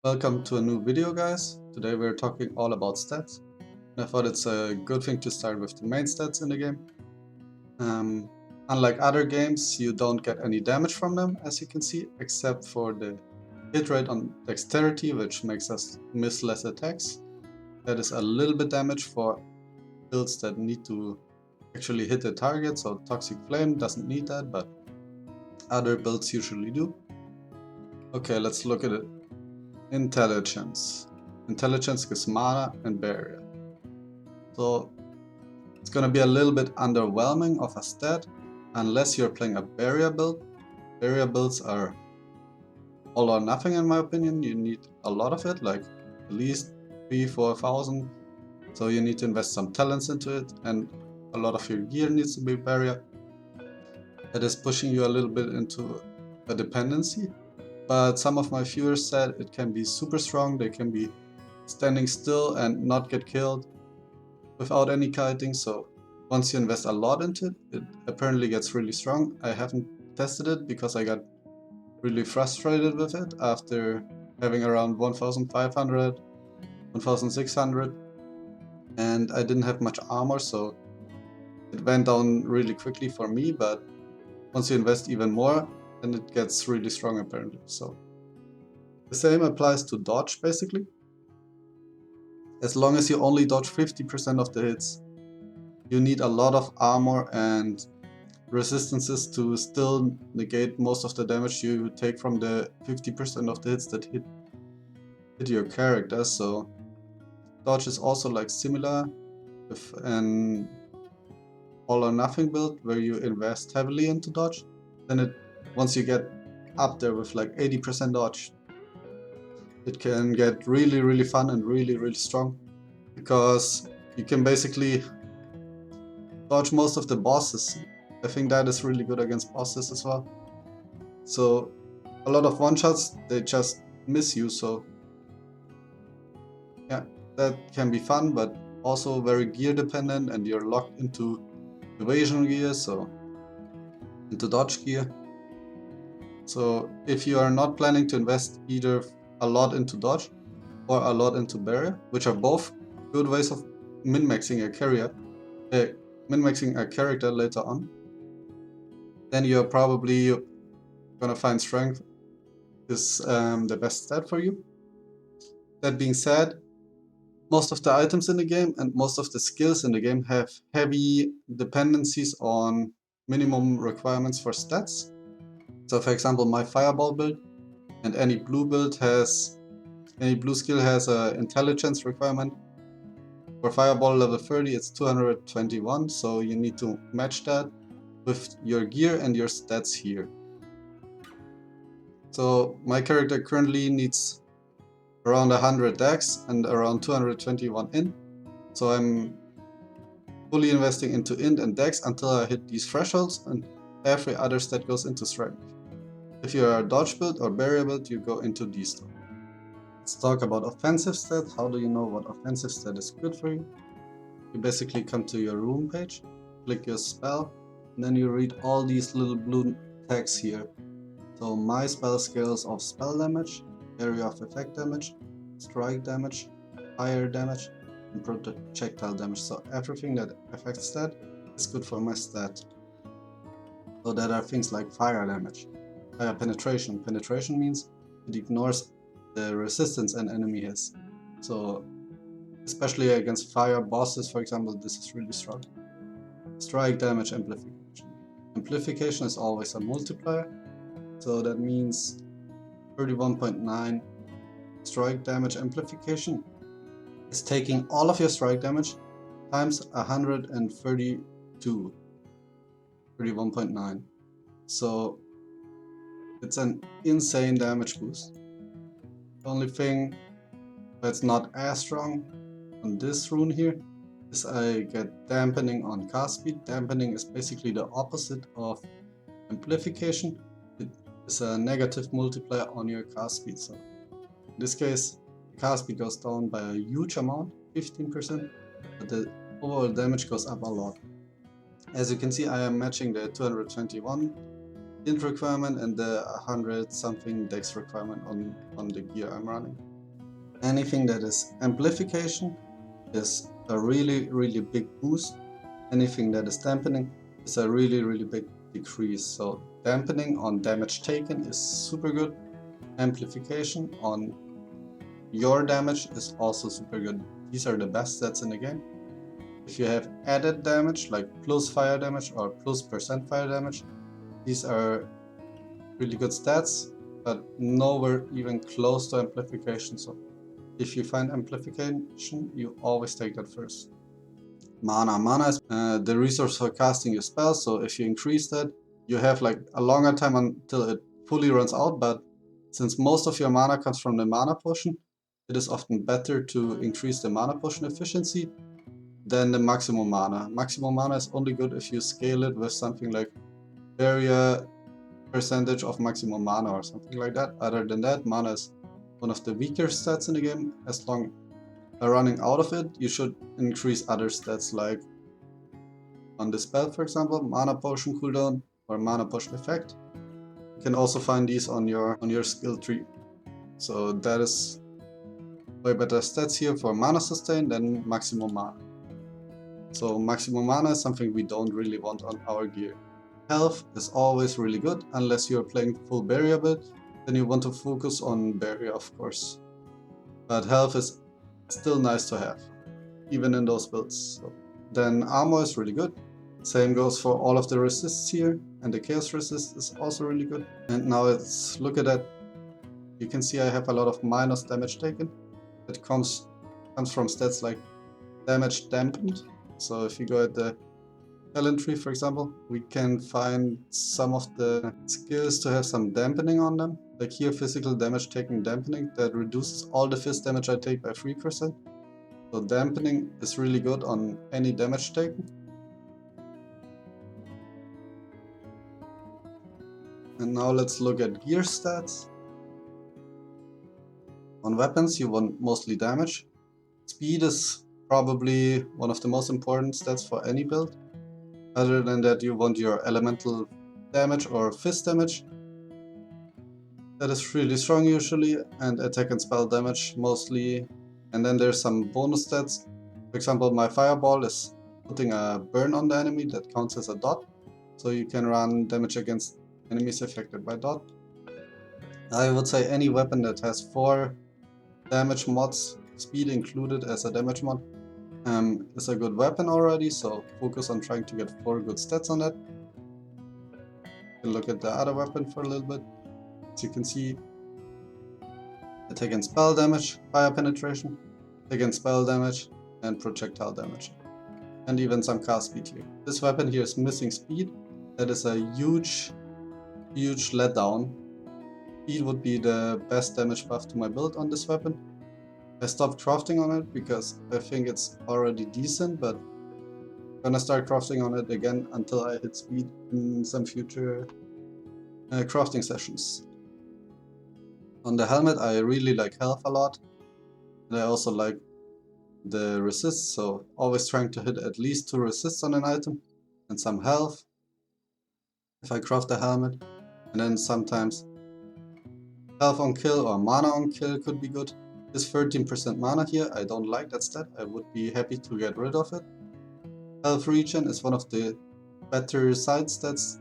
Welcome to a new video, guys. Today we're talking all about stats. I thought it's a good thing to start with the main stats in the game. Um, Unlike other games, you don't get any damage from them, as you can see, except for the hit rate on dexterity, which makes us miss less attacks. That is a little bit damage for builds that need to actually hit the target, so Toxic Flame doesn't need that, but other builds usually do. Okay, let's look at it. Intelligence. Intelligence gives mana and barrier. So it's gonna be a little bit underwhelming of a stat unless you're playing a barrier build. Barrier builds are all or nothing in my opinion. You need a lot of it, like at least 3,000-4,000. So you need to invest some talents into it, and a lot of your gear needs to be barrier. That is pushing you a little bit into a dependency. But some of my viewers said it can be super strong. They can be standing still and not get killed without any kiting. So once you invest a lot into it, it apparently gets really strong. I haven't tested it because I got really frustrated with it after having around 1,500, 1,600, and I didn't have much armor, so it went down really quickly for me. But once you invest even more, then it gets really strong apparently. So the same applies to dodge basically. As long as you only dodge 50% of the hits, you need a lot of armor and resistances to still negate most of the damage you take from the 50% of the hits that hit your character. So dodge is also like similar with an all or nothing build where you invest heavily into dodge. Then once you get up there with like 80% dodge, it can get really fun and really strong, because you can basically dodge most of the bosses. I think that is really good against bosses as well. So a lot of one-shots, they just miss you, so yeah, that can be fun, but also very gear dependent, and you're locked into evasion gear, so into dodge gear. So if you are not planning to invest either a lot into dodge or a lot into barrier, which are both good ways of min-maxing a carrier, min-maxing a character later on, then you're probably gonna find strength is the best stat for you. That being said, most of the items in the game and most of the skills in the game have heavy dependencies on minimum requirements for stats. So for example, my fireball build and any blue skill has an intelligence requirement. For fireball level 30 it's 221, so you need to match that with your gear and your stats here. So my character currently needs around 100 dex and around 221 int. So I'm fully investing into int and dex until I hit these thresholds, and every other stat goes into strength. If you are a dodge build or barrier build, you go into these two. Let's talk about offensive stats. How do you know what offensive stat is good for you? You basically come to your rune page, click your spell, and then you read all these little blue tags here. So my spell scales of spell damage, area of effect damage, strike damage, fire damage, and projectile damage. So everything that affects that is good for my stat. So that are things like fire damage, fire penetration. Penetration means it ignores the resistance an enemy has. So especially against fire bosses, for example, this is really strong. Strike damage amplification. Amplification is always a multiplier. So that means 31.9 strike damage amplification is taking all of your strike damage times 132, 31.9. So it's an insane damage boost. The only thing that's not as strong on this rune here is I get dampening on cast speed. Dampening is basically the opposite of amplification. It is a negative multiplier on your cast speed. So in this case, the cast speed goes down by a huge amount, 15%, but the overall damage goes up a lot. As you can see, I am matching the 221 int requirement and the 100 something dex requirement on the gear I'm running. Anything that is amplification is a really big boost. Anything that is dampening is a really big decrease. So dampening on damage taken is super good. Amplification on your damage is also super good. These are the best stats in the game. If you have added damage like plus fire damage or plus % fire damage, these are really good stats, but nowhere even close to amplification. So if you find amplification, you always take that first. Mana is the resource for casting your spells, so if you increase that, you have like a longer time until it fully runs out, but since most of your mana comes from the mana potion, it is often better to increase the mana potion efficiency than the maximum mana. Maximum mana is only good if you scale it with something like area percentage of maximum mana or something like that. Other than that, mana is one of the weaker stats in the game. As long as running out of it, you should increase other stats like on the spell, for example, mana potion cooldown or mana potion effect. You can also find these on your skill tree. So that is way better stats here for mana sustain than maximum mana. So maximum mana is something we don't really want on our gear. Health is always really good unless you're playing full barrier build, then you want to focus on barrier, of course. But health is still nice to have, even in those builds. So then armor is really good. Same goes for all of the resists here, and the chaos resist is also really good. And now let's look at that. You can see I have a lot of minus damage taken. It comes from stats like damage dampened. So if you go at the talent tree, for example, we can find some of the skills to have some dampening on them. Like here, physical damage taken dampening, that reduces all the fist damage I take by 3%. So dampening is really good on any damage taken. And now let's look at gear stats. On weapons, you want mostly damage. Speed is probably one of the most important stats for any build. Other than that, you want your elemental damage or fist damage. That is really strong usually, and attack and spell damage mostly. And then there's some bonus stats. For example, my fireball is putting a burn on the enemy that counts as a dot. So you can run damage against enemies affected by dot. I would say any weapon that has 4 damage mods, speed included as a damage mod, is a good weapon already, so focus on trying to get 4 good stats on that. You can look at the other weapon for a little bit. As you can see, attack and spell damage, fire penetration, attack and spell damage, and projectile damage. And even some cast speed here. This weapon here is missing speed. That is a huge letdown. Speed would be the best damage buff to my build on this weapon. I stopped crafting on it because I think it's already decent, but I'm gonna start crafting on it again until I hit speed in some future crafting sessions. On the helmet, I really like health a lot, and I also like the resist, so always trying to hit at least 2 resists on an item and some health if I craft the helmet, and then sometimes health on kill or mana on kill could be good. This 13% mana here, I don't like that stat. I would be happy to get rid of it. Health regen is one of the better side stats.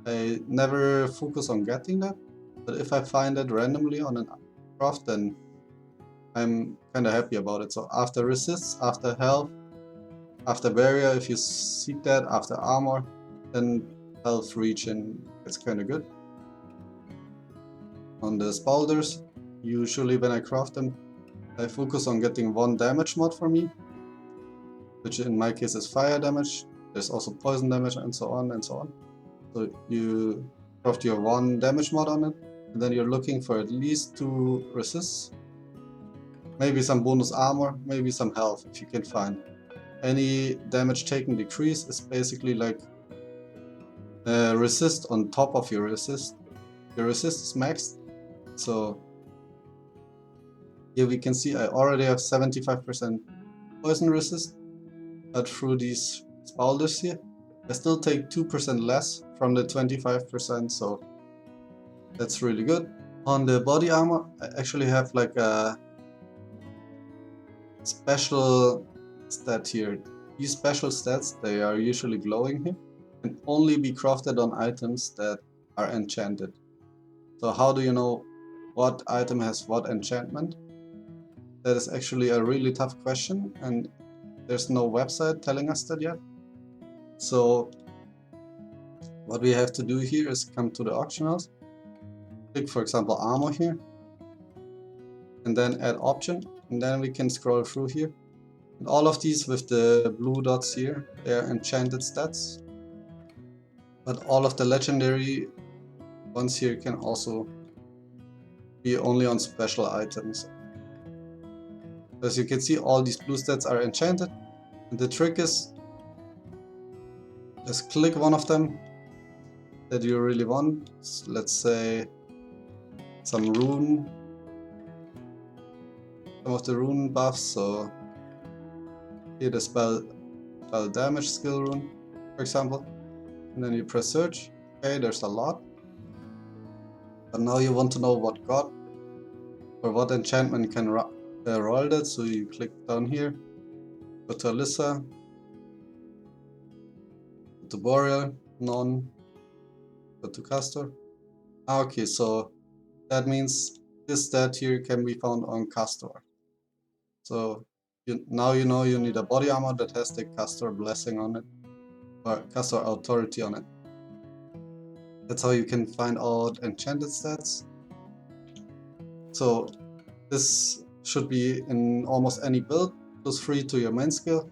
I never focus on getting that, but if I find it randomly on a craft, then I'm kinda happy about it. So after resists, after health, after barrier, if you seek that, after armor, then health regen is kinda good. On the spaulders, usually when I craft them, I focus on getting 1 damage mod for me, which in my case is fire damage. There's also poison damage and so on and so on. So you craft your 1 damage mod on it, and then you're looking for at least 2 resists. Maybe some bonus armor, maybe some health if you can find. Any damage taken decrease is basically like resist on top of your resist. Your resist is maxed, so here we can see I already have 75% poison resist, but through these spaulders here, I still take 2% less from the 25%, so that's really good. On the body armor, I actually have like a special stat here. These special stats, they are usually glowing here, can only be crafted on items that are enchanted. So how do you know what item has what enchantment? That is actually a really tough question, and there's no website telling us that yet. So what we have to do here is come to the auction house, click for example armor here, and then add option, and then we can scroll through here. And all of these with the blue dots here, they are enchanted stats. But all of the legendary ones here can also be only on special items. As you can see, all these blue stats are enchanted. And the trick is just click one of them that you really want. Let's say some rune, some of the rune buffs. So here the spell damage skill rune, for example. And then you press search. Okay, there's a lot. But now you want to know what god or what enchantment can roll that. So you click down here, go to Alyssa, go to Boreal, none, go to Castor. Okay, so that means this stat here can be found on Castor. So now you know you need a body armor that has the Castor blessing on it, or Castor authority on it. That's how you can find out enchanted stats. So this should be in almost any build, +3 to your main skill.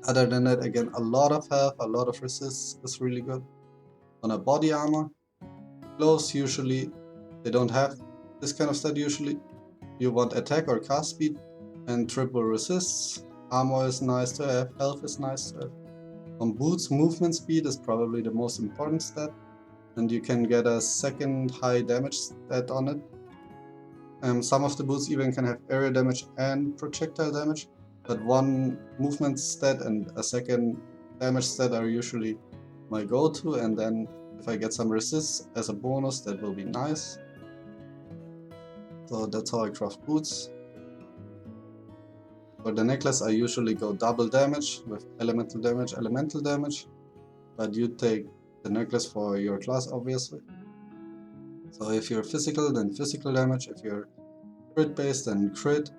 Other than that, again, a lot of health, a lot of resist is really good. On a body armor, gloves usually, they don't have this kind of stat usually. You want attack or cast speed and triple resists. Armor is nice to have, health is nice to have. On boots, movement speed is probably the most important stat, and you can get a second high damage stat on it. Some of the boots even can have area damage and projectile damage, but one movement stat and a second damage stat are usually my go-to, and then if I get some resists as a bonus, that will be nice. So that's how I craft boots. For the necklace, I usually go double damage with elemental damage, but you take the necklace for your class, obviously. So if you're physical, then physical damage. If you're crit based, then crit.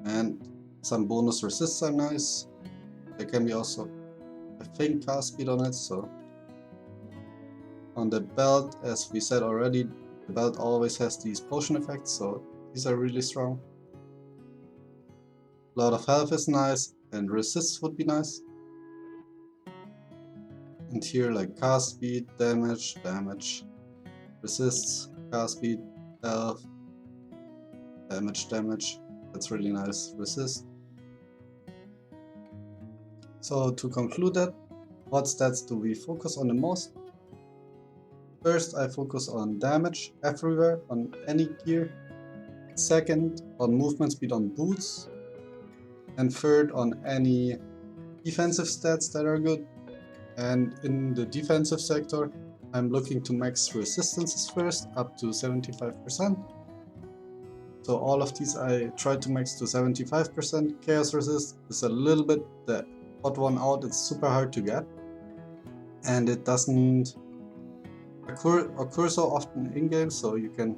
And some bonus resists are nice. There can be also, I think, cast speed on it. So on the belt, as we said already, the belt always has these potion effects, so these are really strong. A lot of health is nice, and resists would be nice. And here, like cast speed, damage, resists, cast speed, health, damage. That's really nice. Resist. So to conclude that, what stats do we focus on the most? First, I focus on damage everywhere on any gear. Second, on movement speed on boots. And third, on any defensive stats that are good. And in the defensive sector, I'm looking to max resistances first, up to 75%. So all of these I try to max to 75%. Chaos resist is a little bit the odd one out, it's super hard to get. And it doesn't occur so often in game, so you can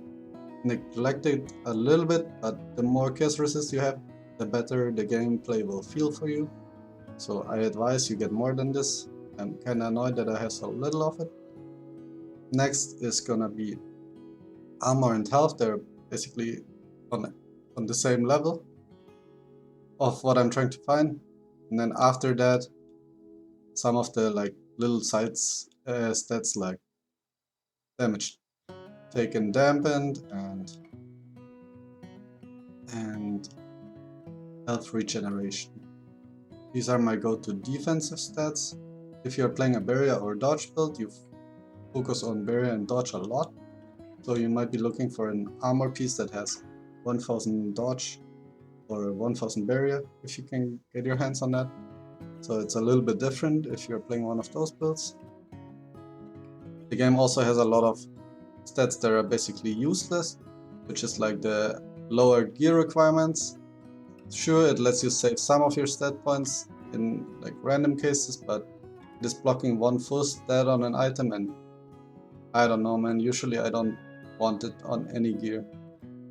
neglect it a little bit, but the more chaos resist you have, the better the gameplay will feel for you. So I advise you get more than this. I'm kinda annoyed that I have so little of it. Next is gonna be armor and health. They're basically on the same level of what I'm trying to find. And then after that, some of the like little sides stats like damage taken dampened and health regeneration. These are my go-to defensive stats. If you're playing a barrier or dodge build, you focus on barrier and dodge a lot. So you might be looking for an armor piece that has 1000 dodge or 1000 barrier, if you can get your hands on that. So it's a little bit different if you're playing one of those builds. The game also has a lot of stats that are basically useless, which is like the lower gear requirements. Sure, it lets you save some of your stat points in like random cases, but it is blocking one full stat on an item, and I don't know, man. Usually I don't want it on any gear.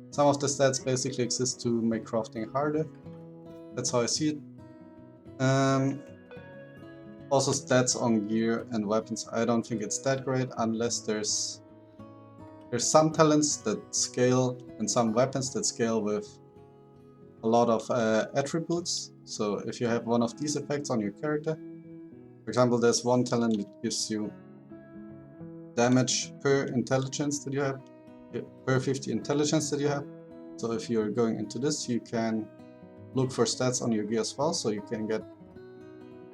Some of the stats basically exist to make crafting harder. That's how I see it. Also stats on gear and weapons, I don't think it's that great unless there's some talents that scale and some weapons that scale with a lot of attributes. So if you have one of these effects on your character, for example, there's one talent that gives you damage per intelligence that you have, per 50 intelligence that you have. So if you're going into this, you can look for stats on your gear as well, so you can get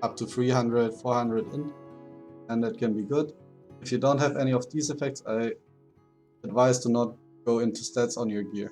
up to 300, 400 in, and that can be good. If you don't have any of these effects, I advise to not go into stats on your gear.